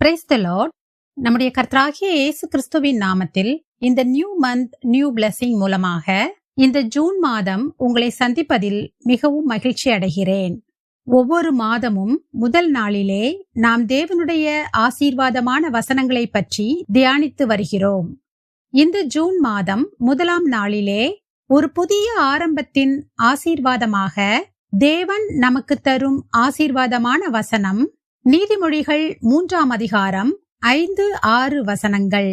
Praise the Lord. நம்முடைய கர்த்தராகிய இயேசு கிறிஸ்துவின் நாமத்தில் இந்த நியூ மந்த் நியூ பிளெஸிங் மூலமாக இந்த ஜூன் மாதம் உங்களை சந்திப்பதில் மிகவும் மகிழ்ச்சி அடைகிறேன். ஒவ்வொரு மாதமும் முதல் நாளிலே நாம் தேவனுடைய ஆசீர்வாதமான வசனங்களை பற்றி தியானித்து வருகிறோம். இந்த ஜூன் மாதம் முதலாம் நாளிலே ஒரு புதிய ஆரம்பத்தின் ஆசீர்வாதமாக தேவன் நமக்கு தரும் ஆசீர்வாதமான வசனம் நீதிமொழிகள் 3ஆம் அதிகாரம் 5-6 வசனங்கள்.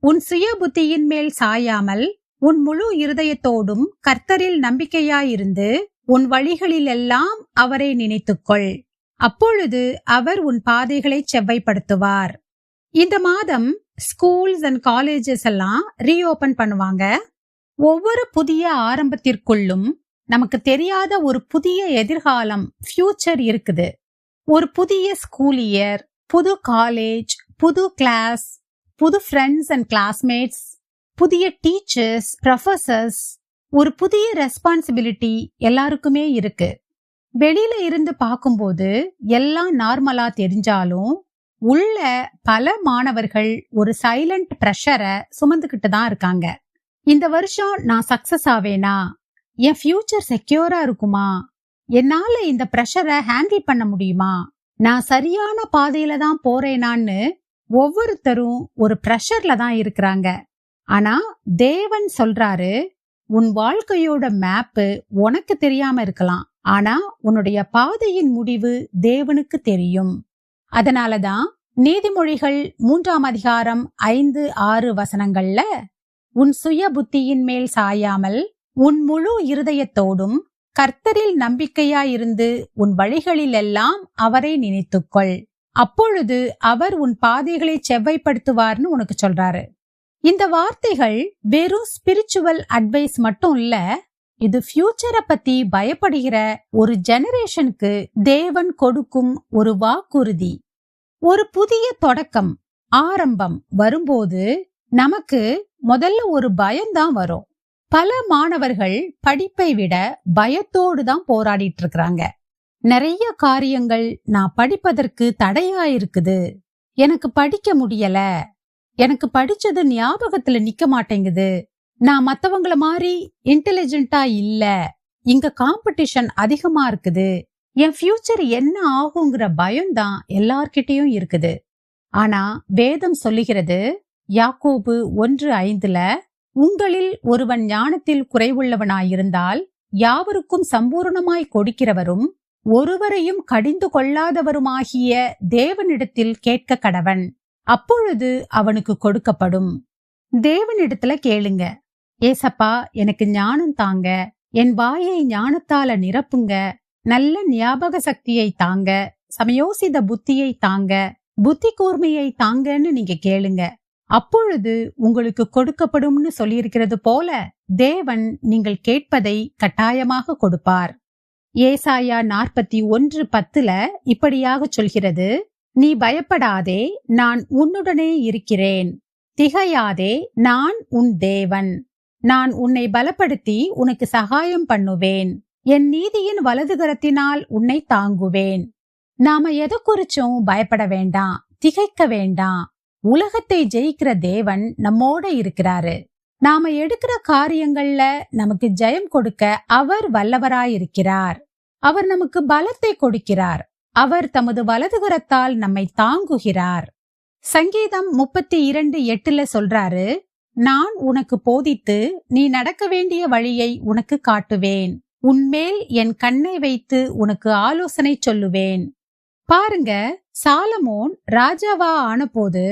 உன் சுய புத்தியின் மேல் சாயாமல் உன் முழு இருதயத்தோடும் கர்த்தரில் நம்பிக்கையாயிருந்து உன் வழிகளிலெல்லாம் அவரை நினைத்துக்கொள். அப்பொழுது அவர் உன் பாதைகளை செவ்வைப்படுத்துவார். இந்த மாதம் ஸ்கூல்ஸ் அண்ட் காலேஜஸ் எல்லாம் ரீஓபன் பண்ணுவாங்க. ஒவ்வொரு புதிய ஆரம்பத்திற்குள்ளும் நமக்கு தெரியாத ஒரு புதிய எதிர்காலம் ஃபியூச்சர் இருக்குது. ஒரு புதிய ஸ்கூல் இயர், புது காலேஜ், புது கிளாஸ், புது ஃப்ரெண்ட்ஸ் அண்ட் கிளாஸ்மேட்ஸ், புதிய டீச்சர்ஸ், ப்ரொஃபசர்ஸ், ஒரு புதிய ரெஸ்பான்சிபிலிட்டி எல்லாருக்குமே இருக்கு. வெளியில இருந்து பார்க்கும்போது எல்லாம் நார்மலா தெரிஞ்சாலும் உள்ள பல மாணவர்கள் ஒரு சைலண்ட் பிரஷரை சுமந்துக்கிட்டு தான் இருக்காங்க. இந்த வருஷம் நான் சக்சஸ் ஆவேனா, என் ஃபியூச்சர் செக்யூரா இருக்குமா, என்னால இந்த பிரஷரை ஹேண்டில் பண்ண முடியுமா, நான் சரியான பாதையில தான் போறேனான்னு ஒவ்வொருத்தரும் ஒரு பிரஷர்ல தான் இருக்கிறாங்க. ஆனா தேவன் சொல்றாரு, உன் வாழ்க்கையோட மேப்பு உனக்கு தெரியாம இருக்கலாம், ஆனா உன்னுடைய பாதையின் முடிவு தேவனுக்கு தெரியும். அதனாலதான் நீதிமொழிகள் 3ஆம் அதிகாரம் 5-6 வசனங்கள்ல உன் சுய புத்தியின் மேல் சாயாமல் உன் முழு இருதயத்தோடும் கர்த்தரில் நம்பிக்கையாயிருந்து உன் வழிகளிலெல்லாம் அவரை நினைத்துக்கொள். அப்பொழுது அவர் உன் பாதைகளை செவ்வைப்படுத்துவார்னு உனக்கு சொல்றாரு. இந்த வார்த்தைகள் வெறும் ஸ்பிரிச்சுவல் அட்வைஸ் மட்டும் இல்ல, இது ஃபியூச்சரை பத்தி பயப்படுகிற ஒரு ஜெனரேஷனுக்கு தேவன் கொடுக்கும் ஒரு வாக்குறுதி. ஒரு புதிய தொடக்கம், ஆரம்பம் வரும்போது நமக்கு முதல்ல ஒரு பயம்தான் வரும். பல மாணவர்கள் படிப்பை விட பயத்தோடு தான் போராடிட்டு இருக்கிறாங்க. நிறைய காரியங்கள் நான் படிப்பதற்கு தடையா இருக்குது, எனக்கு படிக்க முடியல, எனக்கு படிச்சது ஞாபகத்துல நிக்க மாட்டேங்குது, நான் மத்தவங்கள மாதிரி இன்டெலிஜென்ட்டா இல்ல, இங்க காம்படிஷன் அதிகமா இருக்குது, என் ஃபியூச்சர் என்ன ஆகுங்கிற பயம்தான் எல்லார்கிட்டயும் இருக்குது. ஆனா வேதம் சொல்லுகிறது, யாக்கோபு 1:5, உங்களில் ஒருவன் ஞானத்தில் குறைவுள்ளவனாயிருந்தால் யாவருக்கும் சம்பூர்ணமாய் கொடுக்கிறவரும் ஒருவரையும் கடிந்து கொள்ளாதவருமாகிய தேவனிடத்தில் கேட்க கடவன், அப்பொழுது அவனுக்கு கொடுக்கப்படும். தேவனிடத்துல கேளுங்க, ஏசப்பா எனக்கு ஞானம் தாங்க, என் வாயை ஞானத்தால நிரப்புங்க, நல்ல ஞாபக சக்தியை தாங்க, சமயோசித புத்தியை தாங்க, புத்தி கூர்மையை தாங்கன்னு நீங்க கேளுங்க, அப்பொழுது உங்களுக்கு கொடுக்கப்படும்னு சொல்லியிருக்கிறது போல தேவன் நீங்கள் கேட்பதை கட்டாயமாக கொடுப்பார். ஏசாயா 41:10 இப்படியாக சொல்கிறது, நீ பயப்படாதே, நான் உன்னுடனே இருக்கிறேன், திகையாதே, நான் உன் தேவன், நான் உன்னை பலப்படுத்தி உனக்கு சகாயம் பண்ணுவேன், என் நீதியின் வலதுகரத்தினால் உன்னை தாங்குவேன். நாம எதை குறிச்சும் பயப்பட வேண்டாம், திகைக்க வேண்டாம். உலகத்தை ஜெயிக்கிற தேவன் நம்மோட இருக்கிறாரு. நாம எடுக்கிற காரியங்கள்ல நமக்கு ஜெயம் கொடுக்க அவர் வல்லவராயிருக்கிறார். அவர் நமக்கு பலத்தை கொடுக்கிறார். அவர் தமது வலதுகரத்தால் நம்மை தாங்குகிறார். சங்கீதம் 32:8 சொல்றாரு, நான் உனக்கு போதித்து நீ நடக்க வேண்டிய வழியை உனக்கு காட்டுவேன், உன்மேல் என் கண்ணை வைத்து உனக்கு ஆலோசனை சொல்லுவேன். பாருங்க, சாலமோன் ராஜாவா ஆனபோது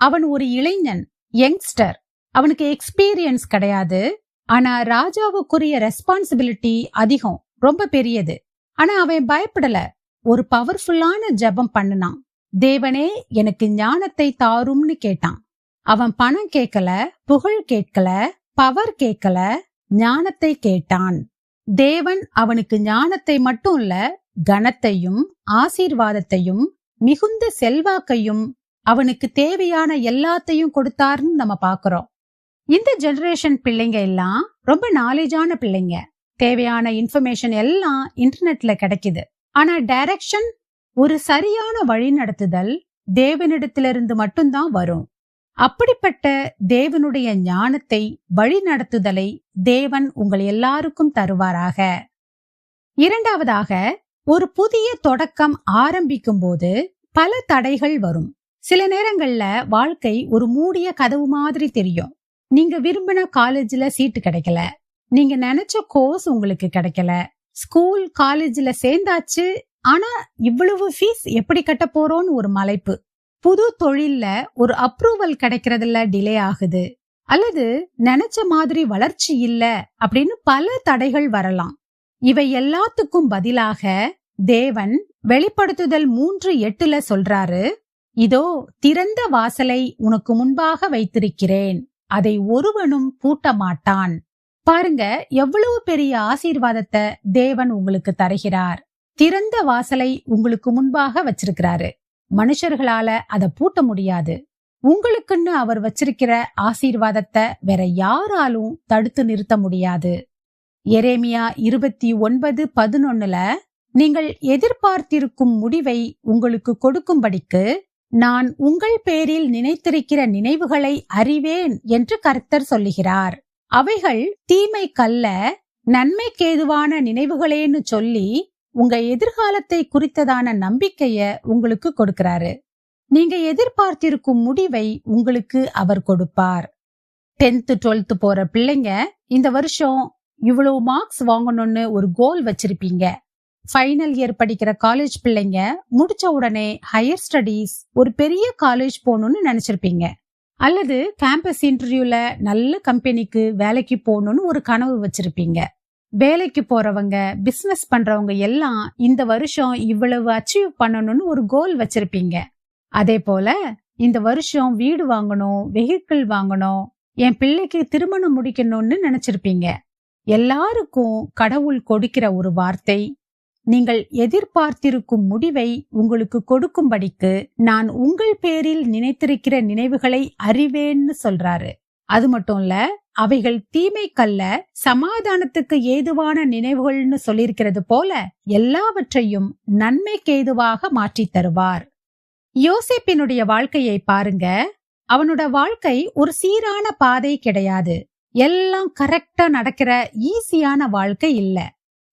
அவன் ஒரு இளைஞன், யங்ஸ்டர். அவனுக்கு எக்ஸ்பீரியன்ஸ் கிடையாது. ஆனா ராஜாவுக்குரிய ரெஸ்பான்சிபிலிட்டி அதிகம், ரொம்ப பெரியது. ஆனா அவன் பயப்படல. ஒரு பவர்ஃபுல்லான ஜெபம் பண்ணுனான். தேவனே எனக்கு ஞானத்தை தாரும்னு கேட்டான். அவன் பணம் கேட்கல, புகழ் கேட்கல, பவர் கேட்கல, ஞானத்தை கேட்டான். தேவன் அவனுக்கு ஞானத்தை மட்டும் இல்ல, கனத்தையும் ஆசீர்வாதத்தையும் மிகுந்த செல்வாக்கையும் அவனுக்கு தேவையான எல்லாத்தையும் கொடுத்தாருன்னு நம்ம பாக்குறோம். இந்த ஜெனரேஷன் பிள்ளைங்க எல்லாம் ரொம்ப நாலேஜான பிள்ளைங்க. தேவையான இன்ஃபர்மேஷன் எல்லாம் இன்டர்நெட்ல கிடைக்குது. ஆனா டைரக்ஷன், ஒரு சரியான வழி நடத்துதல், தேவனிடத்திலிருந்து மட்டும்தான் வரும். அப்படிப்பட்ட தேவனுடைய ஞானத்தை, வழிநடத்துதலை தேவன் உங்கள் எல்லாருக்கும் தருவாராக. இரண்டாவதாக, ஒரு புதிய தொடக்கம் ஆரம்பிக்கும் போது பல தடைகள் வரும். சில நேரங்கள்ல வாழ்க்கை ஒரு மூடிய கதவு மாதிரி தெரியும். நீங்க விரும்பின காலேஜ்ல சீட்டு கிடைக்கல, நீங்க நினைச்ச கோர்ஸ் உங்களுக்கு கிடைக்கல, ஸ்கூல் காலேஜ்ல சேர்ந்தாச்சு, ஆனா இவ்வளவு ஃபீஸ் எப்படி கட்ட போறோம்னு ஒரு மலைப்பு, புது தொழில்ல ஒரு அப்ரூவல் கிடைக்கிறதுல டிலே ஆகுது, அல்லது நினைச்ச மாதிரி வளர்ச்சி இல்ல அப்படின்னு பல தடைகள் வரலாம். இவை எல்லாத்துக்கும் பதிலாக தேவன் வெளிப்படுத்துதல் 3:8 சொல்றாரு, இதோ திறந்த வாசலை உனக்கு முன்பாக வைத்திருக்கிறேன், அதை ஒருவனும் பூட்ட மாட்டான். பாருங்க, எவ்வளவு பெரிய ஆசீர்வாதத்தை தேவன் உங்களுக்கு தருகிறார். திறந்த வாசலை உங்களுக்கு முன்பாக வச்சிருக்கிறாரு. மனுஷர்களால அதை பூட்ட முடியாது. உங்களுக்குன்னு அவர் வச்சிருக்கிற ஆசீர்வாதத்தை வேற யாராலும் தடுத்து நிறுத்த முடியாது. எரேமியா 29:11 நீங்கள் எதிர்பார்த்திருக்கும் முடிவை உங்களுக்கு கொடுக்கும்படிக்கு நான் உங்கள் பேரில் நினைத்திருக்கிற நினைவுகளை அறிவேன் என்று கர்த்தர் சொல்லுகிறார். அவைகள் தீமைக்கல்ல, நன்மைக்கேதுவான நினைவுகளேன்னு சொல்லி உங்க எதிர்காலத்தை குறித்ததான நம்பிக்கைய உங்களுக்கு கொடுக்கிறாரு. நீங்க எதிர்பார்த்திருக்கும் முடிவை உங்களுக்கு அவர் கொடுப்பார். 10th 12th போற பிள்ளைங்க இந்த வருஷம் இவ்வளவு மார்க்ஸ் வாங்கணும்னு ஒரு கோல் வச்சிருப்பீங்க. ஃபைனல் இயர் படிக்கிற காலேஜ் பிள்ளைங்க முடிச்ச உடனே ஹையர் ஸ்டடீஸ், ஒரு பெரிய காலேஜ் போகணும்னு நினைச்சிருப்பீங்க. அல்லது கேம்பஸ் இன்டர்வியூல நல்ல கம்பெனிக்கு வேலைக்கு போகணும்னு ஒரு கனவு வச்சிருப்பீங்க. வேலைக்கு போறவங்க, பிசினஸ் பண்றவங்க எல்லாம் இந்த வருஷம் இவ்வளவு அச்சீவ் பண்ணணும்னு ஒரு கோல் வச்சிருப்பீங்க. அதே போல இந்த வருஷம் வீடு வாங்கணும், வெஹிக்கிள் வாங்கணும், என் பிள்ளைக்கு திருமணம் முடிக்கணும்னு நினைச்சிருப்பீங்க. எல்லாருக்கும் கடவுள் கொடுக்கிற ஒரு வார்த்தை, நீங்கள் எதிர்பார்த்திருக்கும் முடிவை உங்களுக்கு கொடுக்கும்படிக்கு நான் உங்கள் பேரில் நினைத்திருக்கிற நினைவுகளை அறிவேன்னு சொல்றாரு. அது மட்டும் இல்ல, அவைகள் தீமைக்கல்ல, சமாதானத்துக்கு ஏதுவான நினைவுகள்னு சொல்லியிருக்கிறது போல எல்லாவற்றையும் நன்மைக்கு ஏதுவாக மாற்றி தருவார். யோசேப்பினுடைய வாழ்க்கையை பாருங்க. அவனோட வாழ்க்கை ஒரு சீரான பாதை கிடையாது. எல்லாம் கரெக்டா நடக்கிற ஈஸியான வாழ்க்கை இல்ல.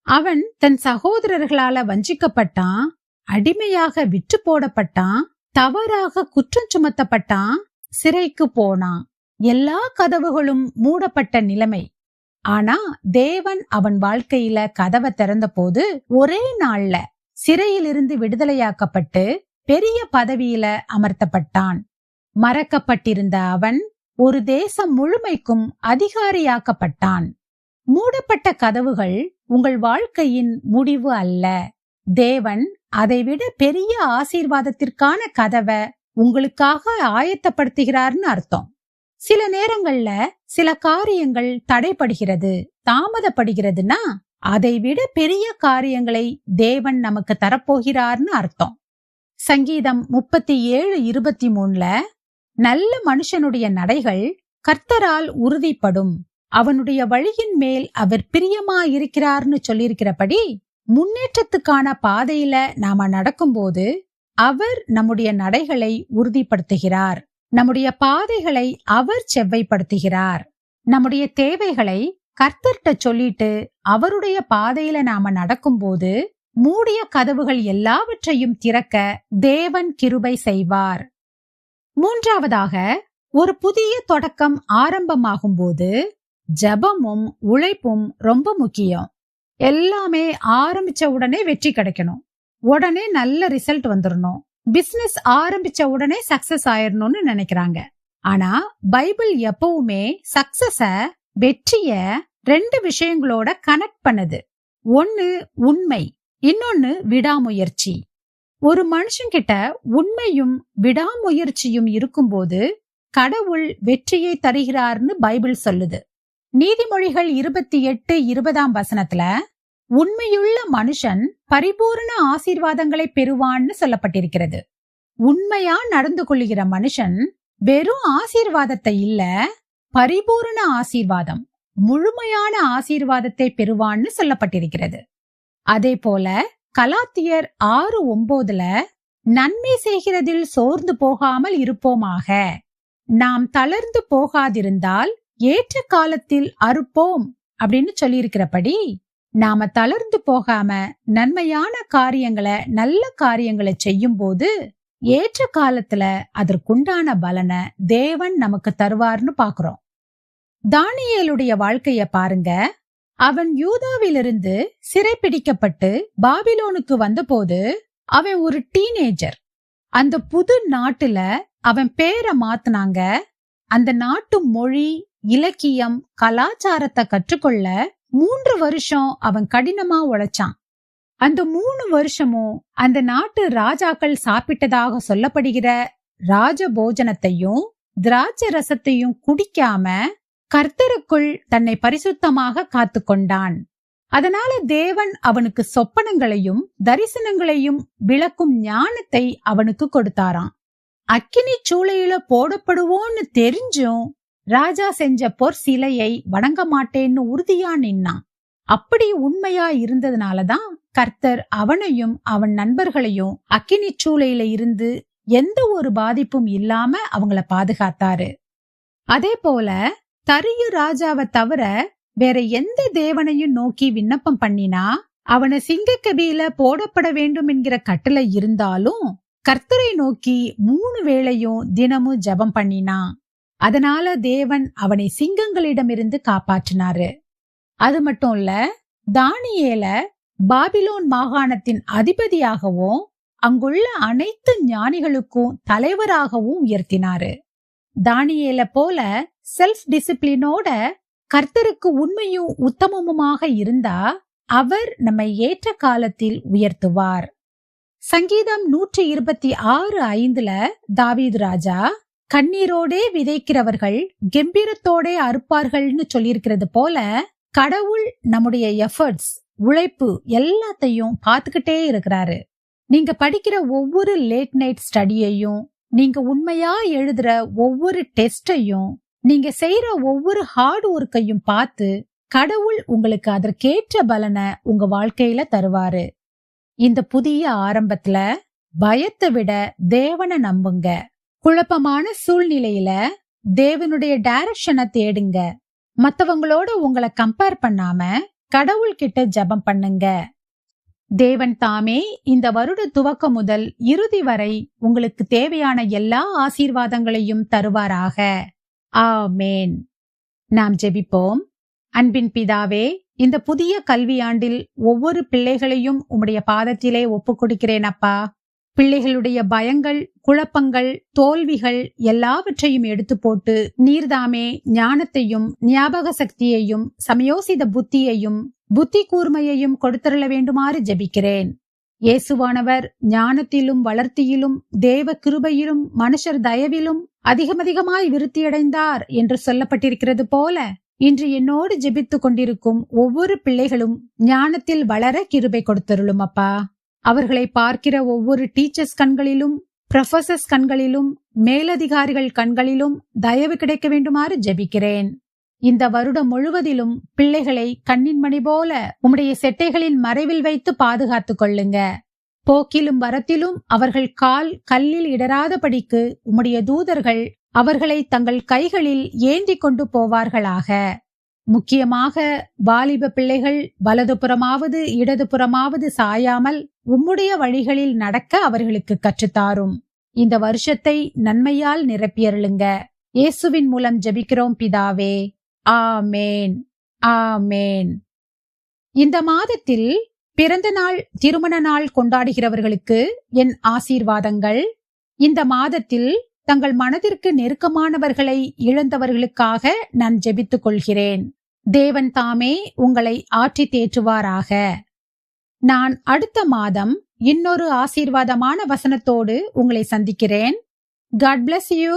அவன் தன் சகோதரர்களால வஞ்சிக்கப்பட்டான், அடிமையாக விற்று போடப்பட்டான், தவறாக குற்றம் சுமத்தப்பட்டான், சிறைக்கு போனான். எல்லா கதவுகளும் மூடப்பட்ட நிலைமை. ஆனா தேவன் அவன் வாழ்க்கையில கதவை திறந்த போது ஒரே நாள்ல சிறையிலிருந்து விடுதலையாக்கப்பட்டு பெரிய பதவியில அமர்த்தப்பட்டான். மறக்கப்பட்டிருந்த அவன் ஒரு தேசம் முழுமைக்கும் அதிகாரியாக்கப்பட்டான். மூடப்பட்ட கதவுகள் உங்கள் வாழ்க்கையின் முடிவு அல்ல. தேவன் அதைவிட பெரிய ஆசீர்வாதத்திற்கான கதவை உங்களுக்காக ஆயத்தப்படுத்துகிறார்னு அர்த்தம். சில நேரங்கள்ல சில காரியங்கள் தடைப்படுகிறது, தாமதப்படுகிறதுனா அதைவிட பெரிய காரியங்களை தேவன் நமக்கு தரப்போகிறார்னு அர்த்தம். சங்கீதம் 37:23 நல்ல மனுஷனுடைய நடைகள் கர்த்தரால் உறுதிப்படும், அவனுடைய வழியின் மேல் அவர் பிரியமாயிருக்கிறார்னு சொல்லியிருக்கிறபடி முன்னேற்றத்துக்கான பாதையில நாம நடக்கும்போது அவர் நம்முடைய நடைகளை உறுதிப்படுத்துகிறார். நம்முடைய பாதைகளை அவர் செவ்வைப்படுத்துகிறார். நம்முடைய தேவைகளை கர்த்தர்ட்ட சொல்லிட்டு அவருடைய பாதையில நாம நடக்கும்போது மூடிய கதவுகள் எல்லாவற்றையும் திறக்க தேவன் கிருபை செய்வார். மூன்றாவதாக, ஒரு புதிய தொடக்கம் ஆரம்பமாகும் போது ஜெபமும் உழைப்பும் ரொம்ப முக்கியம். எல்லாமே ஆரம்பிச்ச உடனே வெற்றி கிடைக்கணும், உடனே நல்ல ரிசல்ட் வந்துடணும், பிசினஸ் ஆரம்பிச்ச உடனே சக்சஸ் ஆயிரணும்னு நினைக்கிறாங்க. ஆனா பைபிள் எப்பவுமே சக்சஸ, வெற்றிய 2 விஷயங்களோட கனெக்ட் பண்ணுது. ஒன்னு உண்மை, இன்னொன்னு விடாமுயற்சி. ஒரு மனுஷன்கிட்ட உண்மையும் விடாமுயற்சியும் இருக்கும்போது கடவுள் வெற்றியை தருகிறார்னு பைபிள் சொல்லுது. நீதிமொழிகள் 28:20 உண்மையுள்ள மனுஷன் பரிபூர்ண ஆசீர்வாதங்களை பெறுவான்னு சொல்லப்பட்டிருக்கிறது. உண்மையா நடந்து கொள்ளுகிற மனுஷன் வெறும் ஆசீர்வாதத்தை இல்ல, பரிபூர்ண ஆசீர்வாதம், முழுமையான ஆசீர்வாதத்தை பெறுவான்னு சொல்லப்பட்டிருக்கிறது. அதே போல கலாத்தியர் 6:9 நன்மை செய்கிறதில் சோர்ந்து போகாமல் இருப்போமாக. நாம் தளர்ந்து போகாதிருந்தால் ஏற்ற காலத்தில் அறுப்போம் அப்படின்னு சொல்லியிருக்கிறபடி நாம தளர்ந்து போகாம நன்மையான காரியங்களை, நல்ல காரியங்களை செய்யும் போது ஏற்ற காலத்துல அதற்குண்டான பலனை தேவன் நமக்கு தருவார்னு பாக்குறோம். தானியேலுடைய வாழ்க்கைய பாருங்க. அவன் யூதாவிலிருந்து சிறைப்பிடிக்கப்பட்டு பாபிலோனுக்கு வந்தபோது அவன் ஒரு டீனேஜர். அந்த புது நாட்டுல அவன் பேரை மாத்துனாங்க. அந்த நாட்டு மொழி, இலக்கியம், கலாச்சாரத்தை கற்றுக்கொள்ள 3 வருஷம் அவன் கடினமா உழைச்சான். அந்த 3 வருஷமும் அந்த நாட்டு ராஜாக்கள் சாப்பிட்டதாக சொல்லப்படுகிற ராஜ போஜனத்தையும் திராட்சை ரசத்தையும் குடிக்காம கர்த்தருக்குள் தன்னை பரிசுத்தமாக காத்து கொண்டான். அதனால தேவன் அவனுக்கு சொப்பனங்களையும் தரிசனங்களையும் விளக்கும் ஞானத்தை அவனுக்கு கொடுத்தாராம். அக்கினி சூளையில போடப்படுவோன்னு தெரிஞ்சும் ராஜா செஞ்ச பொற் சிலையை வணங்க மாட்டேன்னு உறுதியா நின்னான். அப்படி உண்மையா இருந்ததுனாலதான் கர்த்தர் அவனையும் அவன் நண்பர்களையும் அக்கினி சூளையில இருந்து எந்த ஒரு பாதிப்பும் இல்லாம அவங்கள பாதுகாத்தாரு. அதே போல தரியு ராஜாவை தவிர வேற எந்த தேவனையும் நோக்கி விண்ணப்பம் பண்ணினா அவனை சிங்கக்கபியில போடப்பட வேண்டும் என்கிற கட்டளை இருந்தாலும் கர்த்தரை நோக்கி 3 வேளையும் தினமும் ஜெபம் பண்ணினான். அதனால தேவன் அவனை சிங்கங்களிடமிருந்து காப்பாற்றினாரு. அது மட்டும் இல்ல, தானியேல பாபிலோன் மாகாணத்தின் அதிபதியாகவும் அங்குள்ள அனைத்து ஞானிகளுக்கும் தலைவராகவும் உயர்த்தினாரு. தானியேல போல செல்ஃப் டிசிப்ளினோட கர்த்தருக்கு உண்மையும் உத்தமமுமாக இருந்தா அவர் நம்மை ஏற்ற காலத்தில் உயர்த்துவார். சங்கீதம் 126:5 தாவீது ராஜா, கண்ணீரோடே விதைக்கிறவர்கள் கெம்பீரத்தோடே அறுப்பார்கள்னு சொல்லியிருக்கிறது போல, கடவுள் நம்முடைய எஃபர்ட்ஸ், உழைப்பு எல்லாத்தையும் பார்த்துக்கிட்டே இருக்கிறாரு. நீங்க படிக்கிற ஒவ்வொரு லேட் நைட் ஸ்டடியையும், நீங்க உண்மையா எழுதுற ஒவ்வொரு டெஸ்டையும், நீங்க செய்யற ஒவ்வொரு ஹார்ட் ஒர்க்கையும் பார்த்து கடவுள் உங்களுக்கு அதற்கேற்ற பலனை உங்க வாழ்க்கையில தருவாரு. இந்த புதிய ஆரம்பத்துல பயத்தை விட தேவனை நம்புங்க. குழப்பமான சூழ்நிலையில தேவனுடைய டைரக்ஷனை தேடுங்க. மத்தவங்களோட உங்களை கம்பேர் பண்ணாம கடவுள் கிட்ட ஜெபம் பண்ணுங்க. தேவன் தாமே இந்த வருட துவக்கம் முதல் இறுதி வரை உங்களுக்கு தேவையான எல்லா ஆசீர்வாதங்களையும் தருவாராக. ஆமேன். நாம் ஜெபிப்போம். அன்பின் பிதாவே, இந்த புதிய கல்வியாண்டில் ஒவ்வொரு பிள்ளைகளையும் உம்முடைய பாதத்திலே ஒப்புக் கொடுக்கிறேன் அப்பா. பிள்ளைகளுடைய பயங்கள், குழப்பங்கள், தோல்விகள் எல்லாவற்றையும் எடுத்து போட்டு நீர்தாமே ஞானத்தையும் ஞாபக சக்தியையும் சமயோசித புத்தியையும் புத்தி கூர்மையையும் கொடுத்தருள வேண்டுமாறு ஜெபிக்கிறேன். இயேசுவானவர் ஞானத்திலும் வளர்த்தியிலும் தேவ கிருபையிலும் மனுஷர் தயவிலும் அதிகமாய் விருத்தியடைந்தார் என்று சொல்லப்பட்டிருக்கிறது போல, இன்று என்னோடு ஜெபித்துக் கொண்டிருக்கும் ஒவ்வொரு பிள்ளைகளும் ஞானத்தில் வளர கிருபை கொடுத்தருளும் அப்பா. அவர்களை பார்க்கிற ஒவ்வொரு டீச்சர்ஸ் கண்களிலும், ப்ரொஃபசர்ஸ் கண்களிலும், மேலதிகாரிகள் கண்களிலும் தயவு கிடைக்க வேண்டுமாறு ஜெபிக்கிறேன். இந்த வருடம் முழுவதிலும் பிள்ளைகளை கண்ணின் மணி போல உம்முடைய செட்டைகளின் மறைவில் வைத்து பாதுகாத்துக் கொள்ளுங்க. போக்கிலும் வரத்திலும் அவர்கள் கால் கல்லில் இடராதபடிக்கு உம்முடைய தூதர்கள் அவர்களை தங்கள் கைகளில் ஏந்தி கொண்டு போவார்களாக. முக்கியமாக வாலிப பிள்ளைகள் வலதுபுறமாவது இடதுபுறமாவது சாயாமல் உம்முடைய வழிகளில் நடக்க அவர்களுக்கு கற்றுத்தாரும். இந்த வருஷத்தை நன்மையால் நிரப்பியருளுங்க. இயேசுவின் மூலம் ஜெபிக்கிறோம் பிதாவே. ஆமேன், ஆமேன். இந்த மாதத்தில் பிறந்த நாள், திருமண நாள் கொண்டாடுகிறவர்களுக்கு என் ஆசீர்வாதங்கள். இந்த மாதத்தில் தங்கள் மனதிற்கு நெருக்கமானவர்களை இழந்தவர்களுக்காக நான் ஜெபித்துக் கொள்கிறேன். தேவன் தாமே உங்களை ஆற்றி தேற்றுவாராக. நான் அடுத்த மாதம் இன்னொரு ஆசீர்வாதமான வசனத்தோடு உங்களை சந்திக்கிறேன். God bless you.